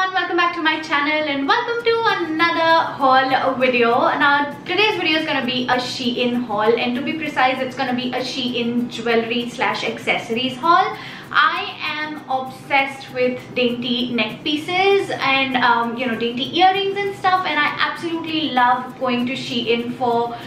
everyone, welcome back to my channel and welcome to another haul video. Now today's video is going to be a Shein haul, and to be precise it's going to be a Shein jewelry slash accessories haul. I am obsessed with dainty neck pieces and dainty earrings and stuff, and I absolutely love going to Shein for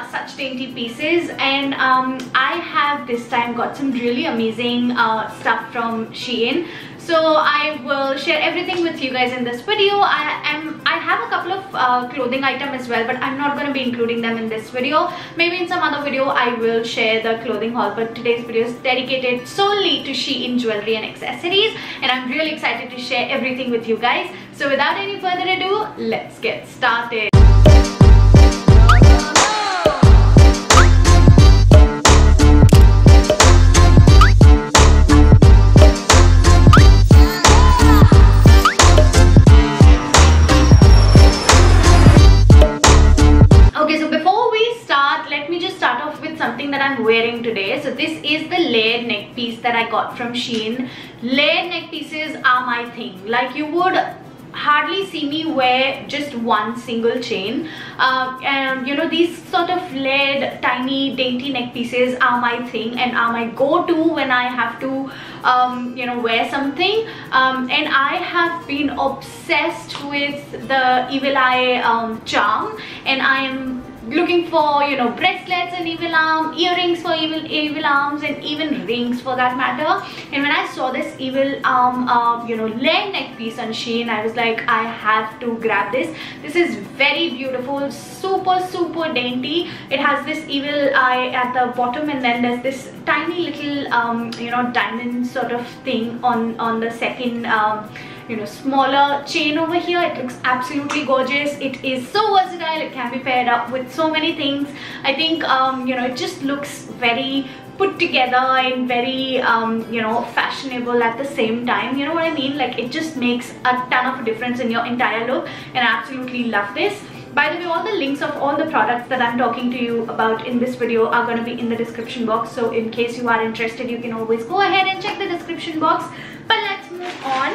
such dainty pieces. And I have this time got some really amazing stuff from Shein, so I will share everything with you guys in this video. I have a couple of clothing items as well, but I'm not going to be including them in this video. Maybe in some other video I will share the clothing haul, but today's video is dedicated solely to Shein jewelry and accessories, and I'm really excited to share everything with you guys. So without any further ado, let's get started. Something that I'm wearing today. So this is the layered neck piece that I got from Shein. Layered neck pieces are my thing. Like, you would hardly see me wear just one single chain, and these sort of layered tiny dainty neck pieces are my thing and are my go-to when I have to wear something. And I have been obsessed with the Evil Eye charm, and I am looking for bracelets and evil arm, earrings for evil arms, and even rings for that matter. And when I saw this evil arm layered neck piece on Shein, I was like, I have to grab this. This is very beautiful, super dainty. It has this evil eye at the bottom, and then there's this tiny little diamond sort of thing on the second smaller chain over here. It looks absolutely gorgeous. It is so versatile. It can be paired up with so many things. I think it just looks very put together and very fashionable at the same time. You know what I mean? Like, it just makes a ton of difference in your entire look, and I absolutely love this. By the way, all the links of all the products that I'm talking to you about in this video are going to be in the description box, so in case you are interested, you can always go ahead and check the description box. But let's move on.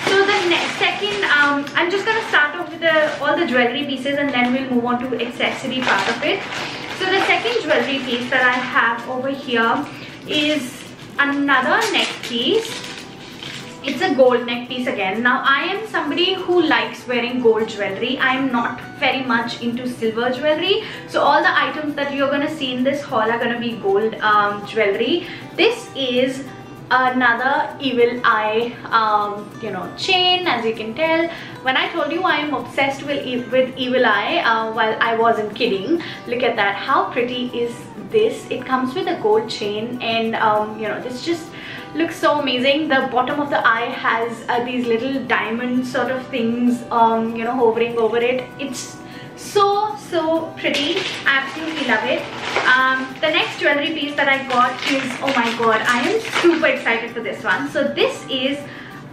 So the next second, I'm just going to start off with all the jewelry pieces, and then we'll move on to accessory part of it. So the second jewelry piece that I have over here is another neck piece. It's a gold neck piece again. Now, I am somebody who likes wearing gold jewelry. I am not very much into silver jewelry, so all the items that you're going to see in this haul are going to be gold jewelry. This is another Evil Eye chain. As you can tell, when I told you I am obsessed with Evil Eye, well, I wasn't kidding. Look at that. How pretty is this? It comes with a gold chain, and this just looks so amazing. The bottom of the eye has these little diamond sort of things hovering over it. It's so pretty. I absolutely love it. The next jewelry piece that I got is, oh my god, I am super excited for this one. So this is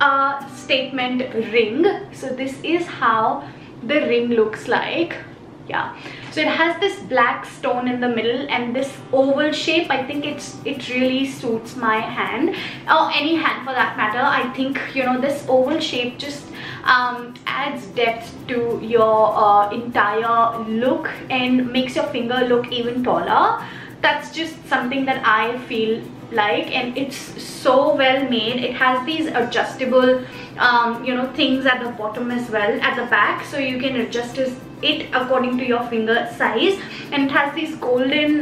a statement ring. So this is how the ring looks like. Yeah, so it has this black stone in the middle and this oval shape. I think it really suits my hand, or any hand for that matter. I think this oval shape just adds depth to your entire look and makes your finger look even taller. That's just something that I feel like, and it's so well made. It has these adjustable things at the bottom as well, at the back, so you can adjust it according to your finger size. And it has this golden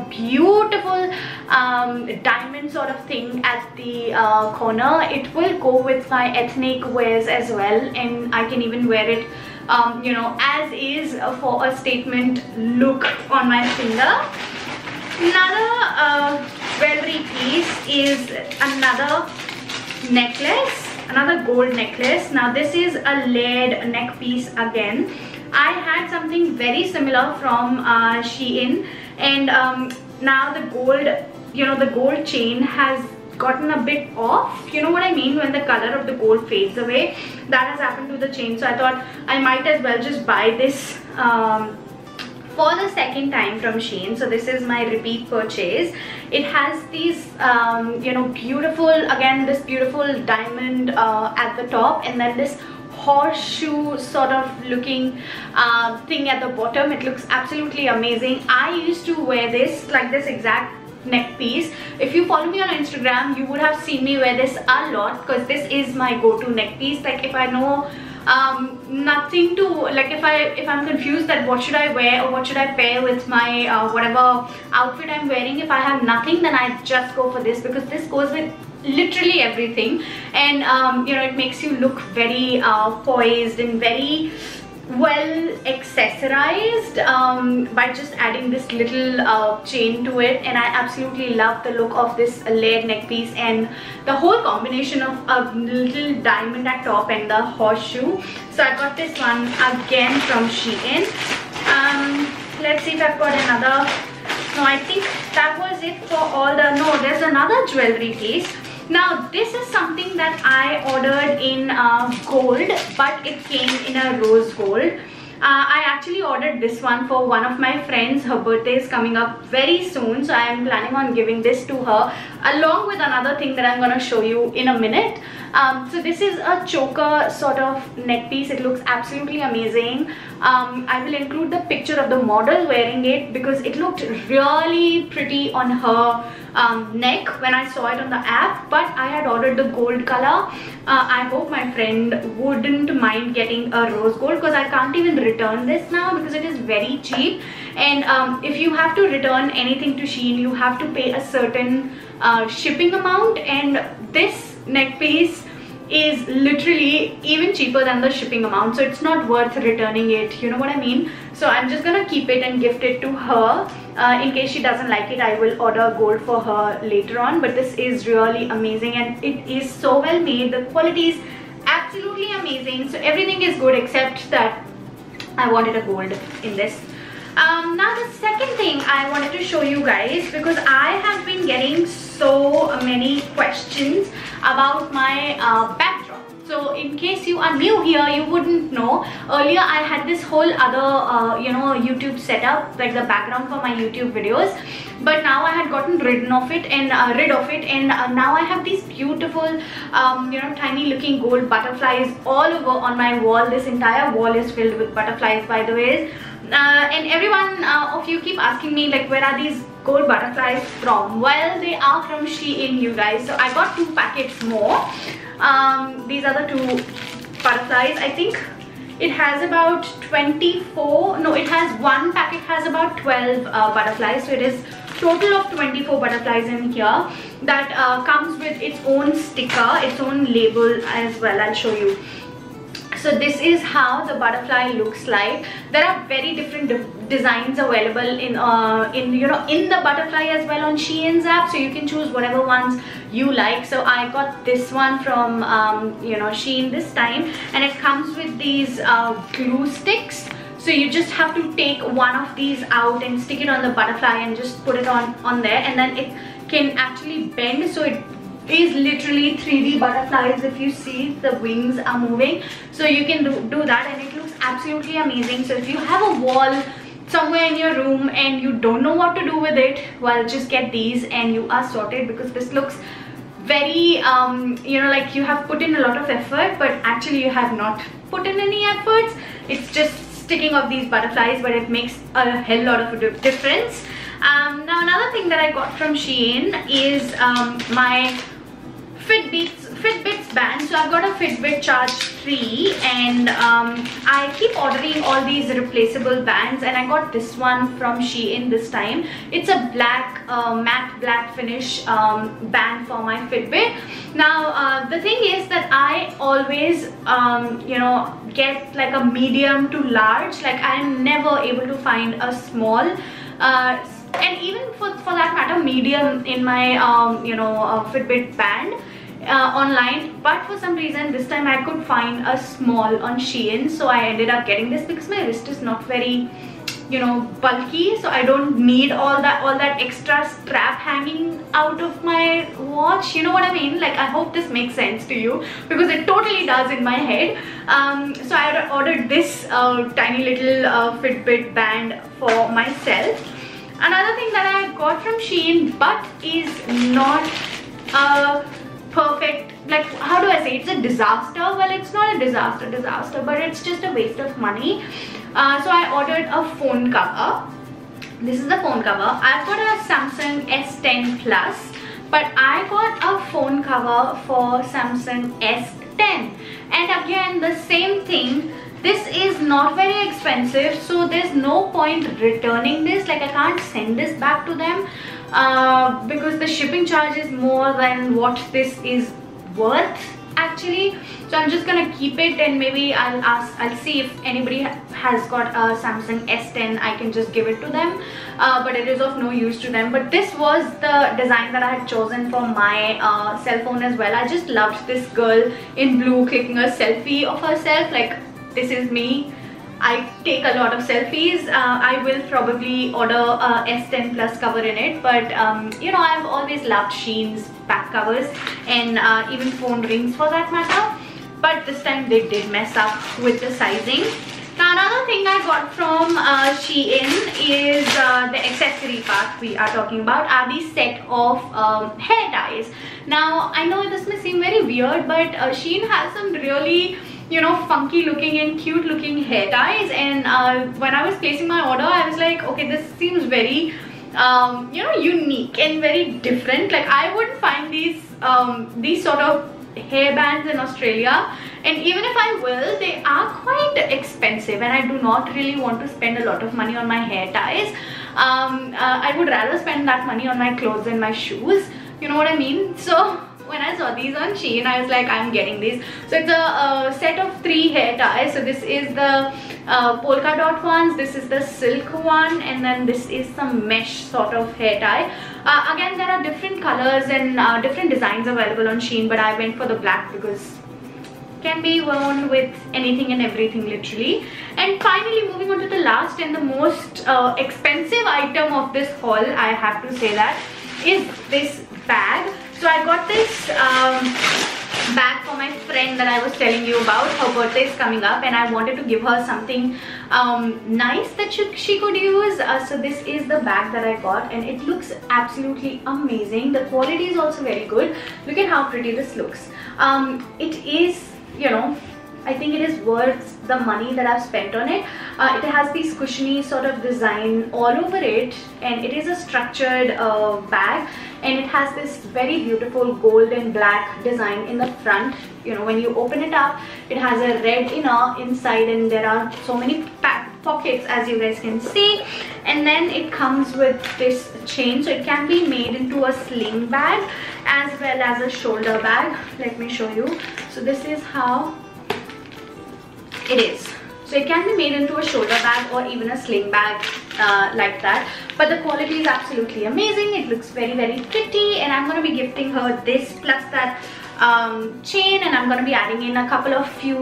beautiful diamond sort of thing at the corner. It will go with my ethnic wears as well, and I can even wear it as is for a statement look on my finger. Another jewelry piece is another necklace, another gold necklace. Now this is a layered neck piece again. I had something very similar from Shein, and now the gold, the gold chain has gotten a bit off. You know what I mean? When the color of the gold fades away, that has happened to the chain. So I thought I might as well just buy this for the second time from Shein. So this is my repeat purchase. It has these you know, beautiful, again this beautiful diamond at the top, and then this horseshoe sort of looking thing at the bottom. It looks absolutely amazing. I used to wear this, like this exact neck piece. If you follow me on Instagram, you would have seen me wear this a lot, because this is my go-to neck piece. Like if I know nothing to, like if I'm confused that what should I wear or what should I pair with my whatever outfit I'm wearing, if I have nothing, then I just go for this, because this goes with literally everything. And you know, it makes you look very poised and very well accessorized by just adding this little chain to it. And I absolutely love the look of this layered neck piece and the whole combination of a little diamond at top and the horseshoe. So I got this one again from Shein. Let's see if I've got another. No, I think that was it for all the, no, there's another jewelry piece. Now this is something that I ordered in gold, but it came in a rose gold. I actually ordered this one for one of my friends. Her birthday is coming up very soon, so I am planning on giving this to her along with another thing that I'm going to show you in a minute. So this is a choker sort of neck piece. It looks absolutely amazing. I will include the picture of the model wearing it, because it looked really pretty on her neck when I saw it on the app, but I had ordered the gold color. I hope my friend wouldn't mind getting a rose gold, because I can't even return this now because it is very cheap. And if you have to return anything to Shein, you have to pay a certain shipping amount, and this neck piece is literally even cheaper than the shipping amount, so it's not worth returning it, you know what I mean? So I'm just gonna keep it and gift it to her. In case she doesn't like it, I will order gold for her later on. But this is really amazing, and it is so well made. The quality is absolutely amazing, so everything is good except that I wanted a gold in this. Now the second thing I wanted to show you guys, because I have been getting so many questions about my backdrop. So in case you are new here, you wouldn't know. Earlier I had this whole other you know, YouTube setup, like the background for my YouTube videos, but now I had gotten rid of it, and now I have these beautiful you know, tiny looking gold butterflies all over on my wall. This entire wall is filled with butterflies, by the way. And everyone of you keep asking me, like, where are these gold butterflies from? Well, they are from Shein, you guys. So I got 2 packets more. These are the 2 butterflies. I think it has about 24, no, it has, one packet has about 12 butterflies. So it is total of 24 butterflies in here. That comes with its own sticker, its own label as well. I'll show you. So this is how the butterfly looks like. There are very different designs available in you know, in the butterfly as well on Shein's app, so you can choose whatever ones you like. So I got this one from you know, Shein this time, and it comes with these glue sticks. So you just have to take one of these out and stick it on the butterfly and just put it on there, and then it can actually bend. So it is literally 3D butterflies. If you see, the wings are moving, so you can do that, and it looks absolutely amazing. So if you have a wall somewhere in your room and you don't know what to do with it, well, just get these and you are sorted, because this looks very you know, like you have put in a lot of effort, but actually you have not put in any efforts. It's just sticking of these butterflies, but it makes a hell lot of a difference. Now another thing that I got from Shein is my Fitbits band. So I've got a Fitbit Charge 3, and I keep ordering all these replaceable bands, and I got this one from Shein this time. It's a black matte black finish band for my Fitbit. Now the thing is that I always you know, get like a medium to large. Like I'm never able to find a small and even for that matter medium in my you know, Fitbit band online, but for some reason this time I could find a small on Shein, so I ended up getting this because my wrist is not very you know, bulky, so I don't need all that extra strap hanging out of my watch. You know what I mean? Like, I hope this makes sense to you, because it totally does in my head. So I ordered this tiny little Fitbit band for myself. Another thing that I got from Shein, but is not perfect, like, how do I say, it's a disaster. Well, it's not a disaster, but it's just a waste of money. So I ordered a phone cover. This is the phone cover. I've got a Samsung S10 Plus, but I got a phone cover for Samsung S10. And again, the same thing. This is not very expensive, so there's no point returning this. Like, I can't send this back to them because the shipping charge is more than what this is worth actually. So I'm just gonna keep it, and maybe I'll see if anybody has got a Samsung S10. I can just give it to them, but it is of no use to them. But this was the design that I had chosen for my cell phone as well. I just loved this girl in blue clicking a selfie of herself. Like, this is me. I take a lot of selfies. I will probably order a S10 Plus cover in it, but you know, I've always loved Shein's back covers, and even phone rings for that matter. But this time they did mess up with the sizing. Now, another thing I got from Shein is the accessory part we are talking about, are these set of hair ties. Now, I know this may seem very weird, but Shein has some really, you know, funky looking and cute looking hair ties. And when I was placing my order, I was like, okay, this seems very you know, unique and very different. Like, I wouldn't find these sort of hair bands in Australia, and even if I will, they are quite expensive, and I do not really want to spend a lot of money on my hair ties. I would rather spend that money on my clothes and my shoes, you know what I mean? So when I saw these on Shein, I was like, I'm getting these. So it's a set of 3 hair ties. So this is the polka dot ones, this is the silk one, and then this is some mesh sort of hair tie. Again, there are different colors and different designs available on Shein, but I went for the black because can be worn with anything and everything literally. And finally, moving on to the last and the most expensive item of this haul, I have to say that, is this bag. So I got this bag for my friend that I was telling you about. Her birthday is coming up, and I wanted to give her something nice that she could use. So this is the bag that I got, and it looks absolutely amazing. The quality is also very good. Look at how pretty this looks. It is, you know, I think it is worth the money that I've spent on it. It has this cushiony sort of design all over it, and it is a structured bag, and it has this very beautiful gold and black design in the front. You know, when you open it up, it has a red inner inside, and there are so many pockets, as you guys can see. And then it comes with this chain, so it can be made into a sling bag as well as a shoulder bag. Let me show you. So this is how it is. So it can be made into a shoulder bag or even a sling bag like that. But the quality is absolutely amazing. It looks very, very pretty, and I'm going to be gifting her this plus that chain, and I'm going to be adding in a couple of few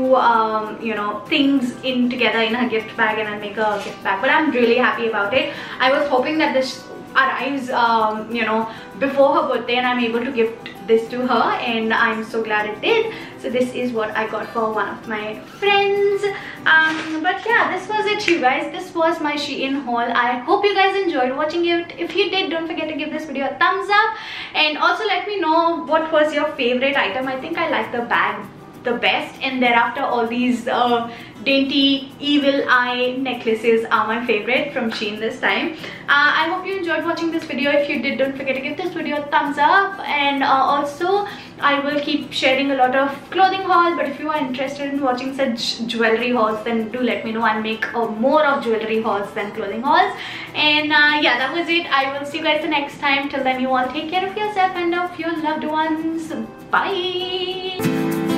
you know, things in together in her gift bag, and I'll make a gift bag. But I'm really happy about it. I was hoping that this arrives you know, before her birthday, and I'm able to gift this to her, and I'm so glad it did. So this is what I got for one of my friends. But yeah, this was it, you guys. This was my Shein haul. I hope you guys enjoyed watching it. If you did, don't forget to give this video a thumbs up, and also let me know what was your favorite item. I think I like the bag the best, and thereafter all these dainty evil eye necklaces are my favorite from Shein this time. I hope you enjoyed watching this video. If you did, don't forget to give this video a thumbs up, and also I will keep sharing a lot of clothing hauls. But if you are interested in watching such jewelry hauls, then do let me know. I'll make more of jewelry hauls than clothing hauls. And yeah, that was it. I will see you guys the next time. Till then, you all take care of yourself and of your loved ones. Bye.